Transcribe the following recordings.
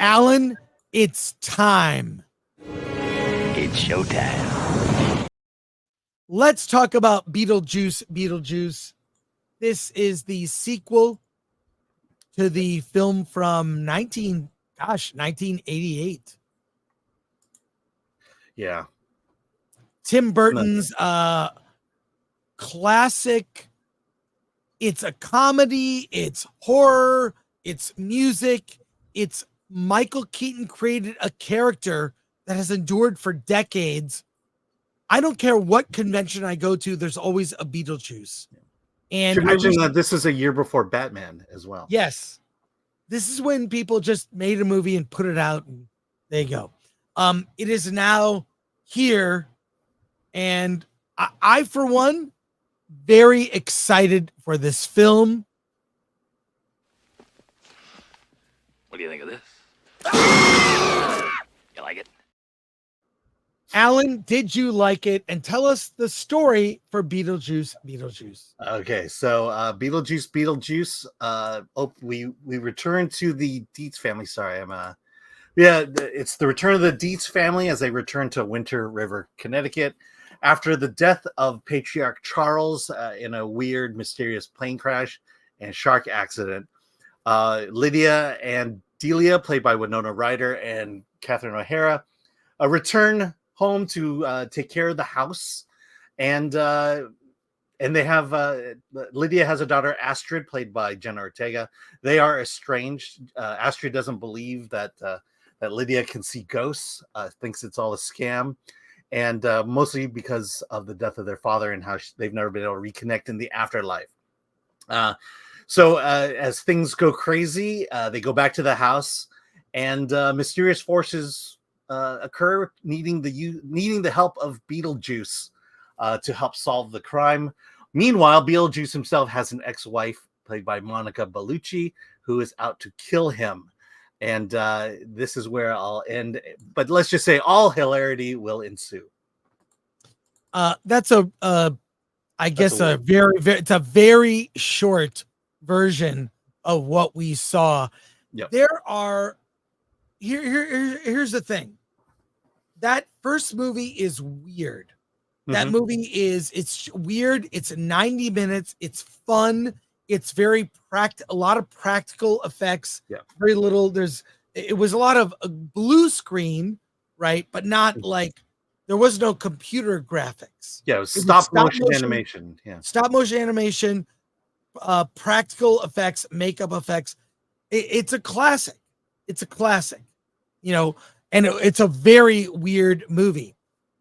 Alan, it's time. It's showtime. Let's talk about Beetlejuice Beetlejuice. This is the sequel to the film from 1988. Yeah. Tim Burton's classic. It's a comedy, it's horror, it's music, it's Michael Keaton created a character that has endured for decades. I don't care what convention I go to, there's always a Beetlejuice. And should mention that this is a year before Batman as well. Yes. This is when people just made a movie and put it out, and there you go. It is now here, and I for one, very excited for this film. What do you think of this? You like it? Alan, did you like it? And tell us the story for Beetlejuice Beetlejuice. Okay, so Beetlejuice Beetlejuice. We return to the Dietz family. Sorry, it's the return of the Dietz family as they return to Winter River, Connecticut, after the death of Patriarch Charles in a weird, mysterious plane crash and shark accident. Lydia and Delia, played by Winona Ryder and Catherine O'Hara, return home to take care of the house, and they have Lydia has a daughter, Astrid, played by Jenna Ortega. They are estranged. Astrid doesn't believe that Lydia can see ghosts, thinks it's all a scam, and mostly because of the death of their father and how they've never been able to reconnect in the afterlife. So as things go crazy, they go back to the house, and mysterious forces occur, needing the help of Beetlejuice to help solve the crime. Meanwhile, Beetlejuice himself has an ex-wife, played by Monica Bellucci, who is out to kill him. And this is where I'll end. But let's just say all hilarity will ensue. That's a it's a very short version of what we saw. Yep. There are here's the thing. That first movie is weird. That movie it's weird. It's 90 minutes. It's fun. It's very a lot of practical effects. Yeah. Very little. It was a lot of blue screen, right? But not like there was no computer graphics. Yeah, it was stop motion animation. Yeah. Stop motion animation, practical effects, makeup effects. It's a classic. It's a classic, and it's a very weird movie.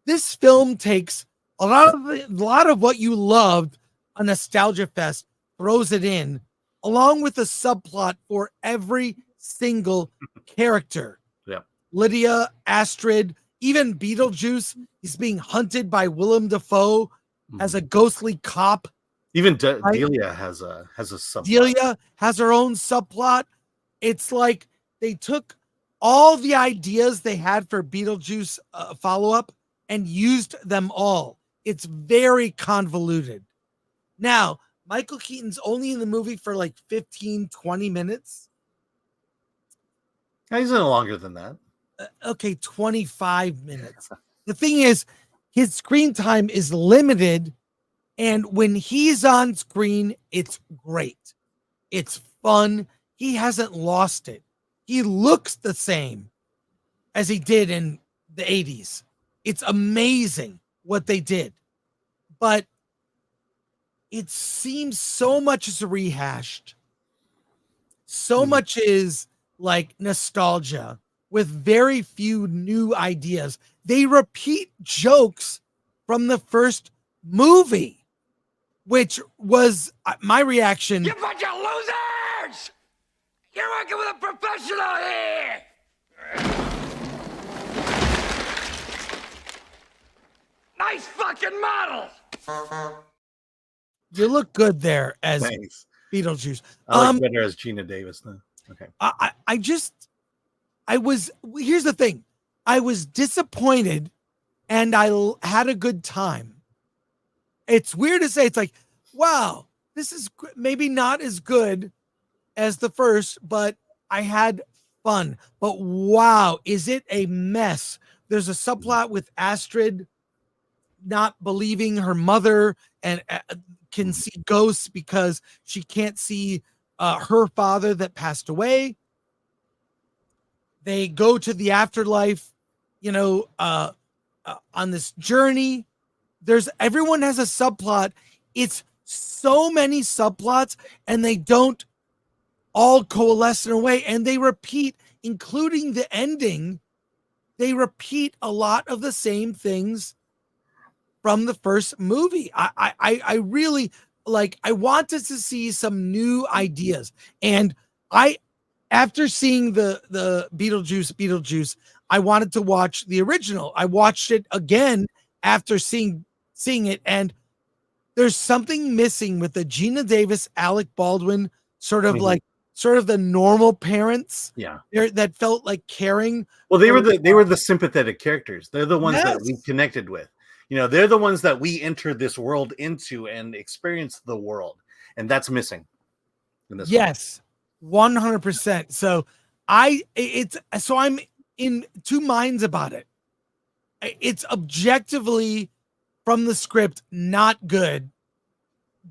This film takes a lot of what you loved, a nostalgia fest, throws it in, along with a subplot for every single character. Yeah. Lydia, Astrid, even Beetlejuice. He's being hunted by Willem Dafoe as a ghostly cop. Even Delia has a subplot. Delia has her own subplot. It's like they took all the ideas they had for Beetlejuice follow-up and used them all. It's very convoluted. Now, Michael Keaton's only in the movie for like 15, 20 minutes. He's in longer than that. Okay, 25 minutes. The thing is, his screen time is limited, and when he's on screen, it's great. It's fun. He hasn't lost it. He looks the same as he did in the 80s. It's amazing what they did. But it seems so much is rehashed. So much is like nostalgia with very few new ideas. They repeat jokes from the first movie, which was my reaction. You bunch of losers! You're working with a professional here! Nice fucking model! You look good there as Thanks. Beetlejuice. I like better as Gina Davis though. Okay. Here's the thing. I was disappointed and I had a good time. It's weird to say. It's like, wow, this is maybe not as good as the first, but I had fun, but wow, is it a mess? There's a subplot with Astrid not believing her mother and can see ghosts because she can't see her father that passed away. They go to the afterlife, on this journey. Everyone has a subplot. It's so many subplots, and they don't all coalesce in a way, and they repeat, including the ending. They repeat a lot of the same things from the first movie. I really I wanted to see some new ideas. And after seeing the Beetlejuice, I wanted to watch the original. I watched it again after seeing it, and there's something missing with the Gina Davis, Alec Baldwin, sort of the normal parents. Yeah. That felt like caring. Well, they were the sympathetic characters. They're the ones that we Yes. connected with. They're the ones that we entered this world into and experienced the world, and that's missing in this. Yes, 100%. So I'm in two minds about it. It's objectively from the script not good,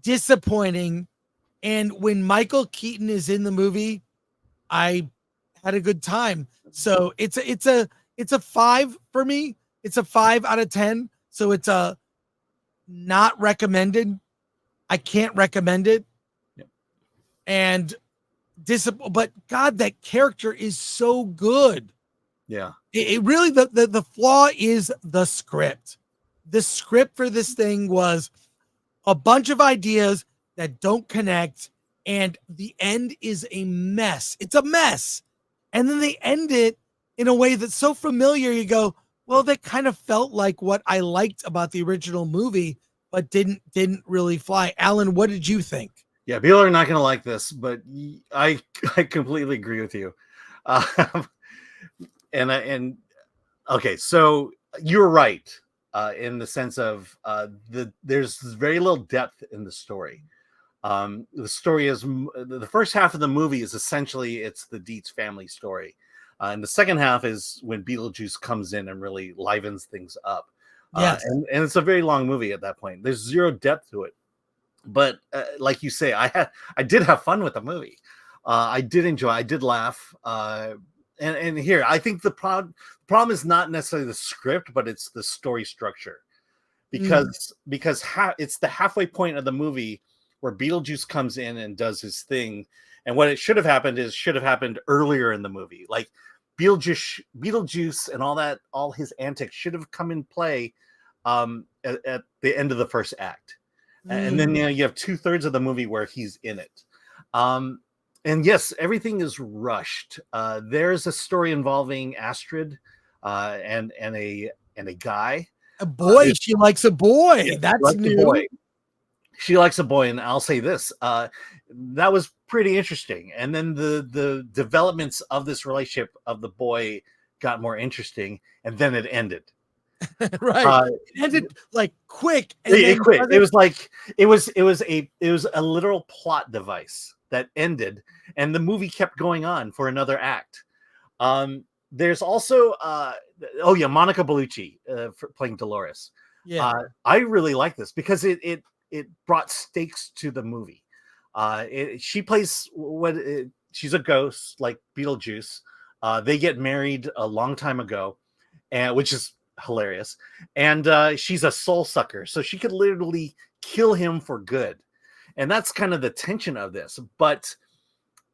disappointing, and when Michael Keaton is in the movie, I had a good time. So it's a 5 for me. It's a 5 out of 10. So it's a not recommended. I can't recommend it. Yep. And but God, that character is so good. Yeah. It really, the flaw is the script. The script for this thing was a bunch of ideas that don't connect, and the end is a mess. It's a mess. And then they end it in a way that's so familiar. You go, well, that kind of felt like what I liked about the original movie, but didn't really fly. Alan, what did you think? Yeah, people are not going to like this, but I completely agree with you. And okay, so you're right in the sense of there's very little depth in the story. The story is the first half of the movie is essentially it's the Dietz family story, and the second half is when Beetlejuice comes in and really livens things up. Yes. And it's a very long movie at that point. There's zero depth to it. But like you say, I did have fun with the movie. I did enjoy. I did laugh. And here, I think the problem is not necessarily the script, but it's the story structure, because it's the halfway point of the movie where Beetlejuice comes in and does his thing, and what it should have happened earlier in the movie, like Beetlejuice and all his antics should have come in play at the end of the first act. And then you have 2/3 of the movie where he's in it. And yes, everything is rushed. There's a story involving Astrid and a guy. A boy. She likes a boy. Yeah, that's new. She likes a boy, and I'll say this: that was pretty interesting. And then the developments of this relationship of the boy got more interesting, and then it ended. Right. It ended like quick. And it was like it was a literal plot device that ended, and the movie kept going on for another act. There's also Monica Bellucci for playing Dolores. Yeah. I really like this because it brought stakes to the movie. She plays she's a ghost like Beetlejuice. They get married a long time ago, and which is hilarious. And she's a soul sucker, so she could literally kill him for good. And that's kind of the tension of this. But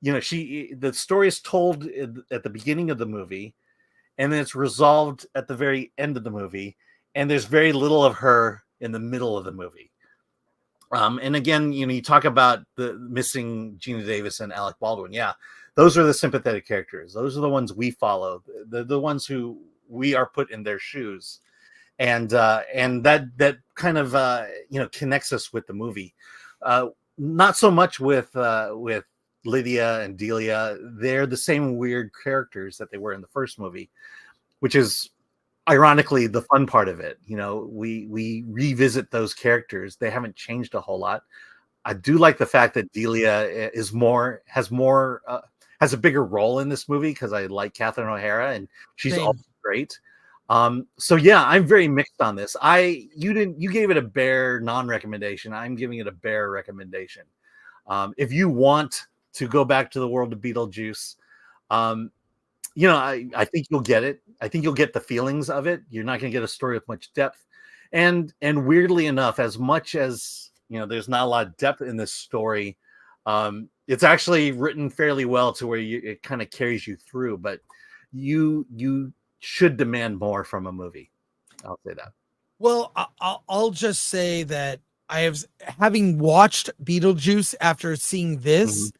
the story is told at the beginning of the movie, and then it's resolved at the very end of the movie, and there's very little of her in the middle of the movie. And again, you talk about the missing Gina Davis and Alec Baldwin. Yeah, those are the sympathetic characters. Those are the ones we follow. The ones who we are put in their shoes, and that kind of connects us with the movie. Not so much with Lydia and Delia. They're the same weird characters that they were in the first movie, which is ironically the fun part of it. We revisit those characters. They haven't changed a whole lot. I do like the fact that Delia has has a bigger role in this movie because I like Catherine O'Hara and she's Same. all great. So yeah, I'm very mixed on this. You gave it a bare non-recommendation. I'm giving it a bare recommendation. If you want to go back to the world of Beetlejuice, I think you'll get it. I think you'll get the feelings of it. You're not going to get a story with much depth. And weirdly enough, as much as there's not a lot of depth in this story, it's actually written fairly well to where it kind of carries you through. But you should demand more from a movie. I'll say that. Well, I'll just say that having watched Beetlejuice after seeing this,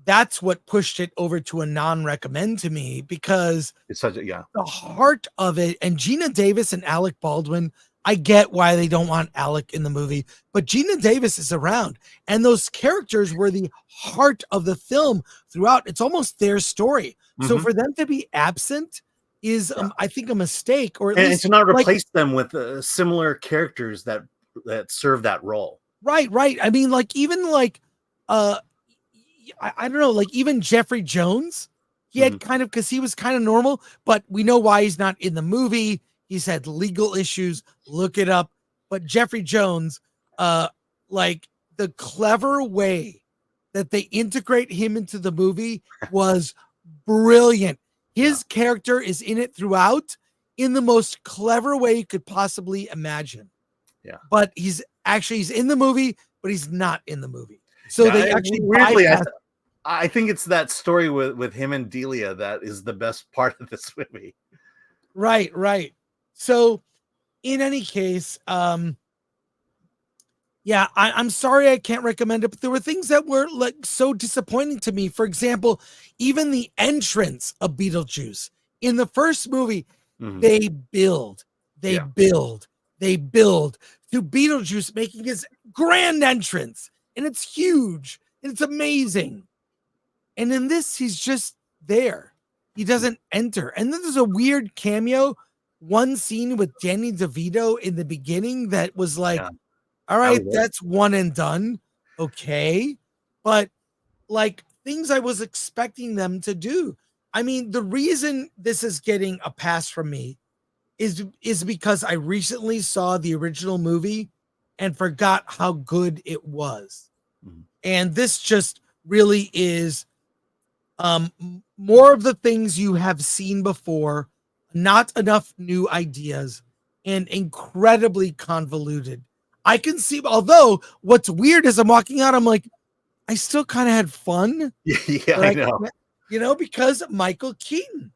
that's what pushed it over to a non-recommend to me, because it's such the heart of it, and Gina Davis and Alec Baldwin, I get why they don't want Alec in the movie, but Gina Davis is around, and those characters were the heart of the film throughout. It's almost their story. So for them to be absent is, I think, a mistake, or at least to not replace them with similar characters that serve that role. Right. I mean, I don't know, like even Jeffrey Jones, he had because he was kind of normal, but we know why he's not in the movie. He's had legal issues. Look it up. But Jeffrey Jones, like the clever way that they integrate him into the movie was brilliant. His character is in it throughout in the most clever way you could possibly imagine. Yeah. But he's in the movie, but he's not in the movie. So they actually weirdly, I think it's that story with him and Delia that is the best part of this movie. Right. So in any case, I'm sorry I can't recommend it, but there were things that were like so disappointing to me. For example, even the entrance of Beetlejuice in the first movie, they build to Beetlejuice making his grand entrance, and it's huge and it's amazing. And in this, he's just there. He doesn't enter. And then there's a weird cameo, one scene with Danny DeVito in the beginning that was like, all right, that's one and done. Okay. But like things I was expecting them to do. I mean, the reason this is getting a pass from me is because I recently saw the original movie and forgot how good it was. And this just really is more of the things you have seen before, not enough new ideas, and incredibly convoluted. I can see, although what's weird is I'm walking out, I'm like, I still kind of had fun. Yeah, I know. Because Michael Keaton.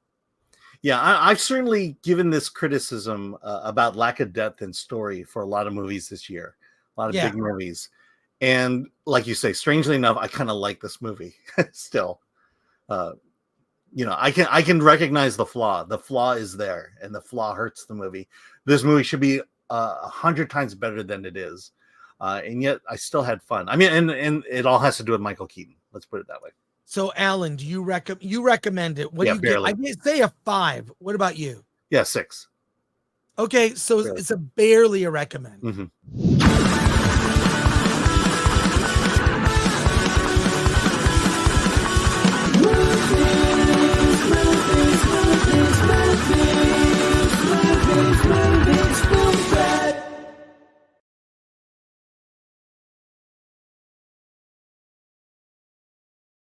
Yeah, I've certainly given this criticism about lack of depth and story for a lot of movies this year, a lot of big movies. And like you say, strangely enough, I kind of like this movie still. I can recognize the flaw. The flaw is there, and the flaw hurts the movie. This movie should be 100 times better than it is, and yet I still had fun. I mean, and it all has to do with Michael Keaton. Let's put it that way. So, Alan, do you recommend it? What do you barely. give? I mean, say a 5. What about you? Yeah, 6. Okay, so Barely. it's a barely a recommend.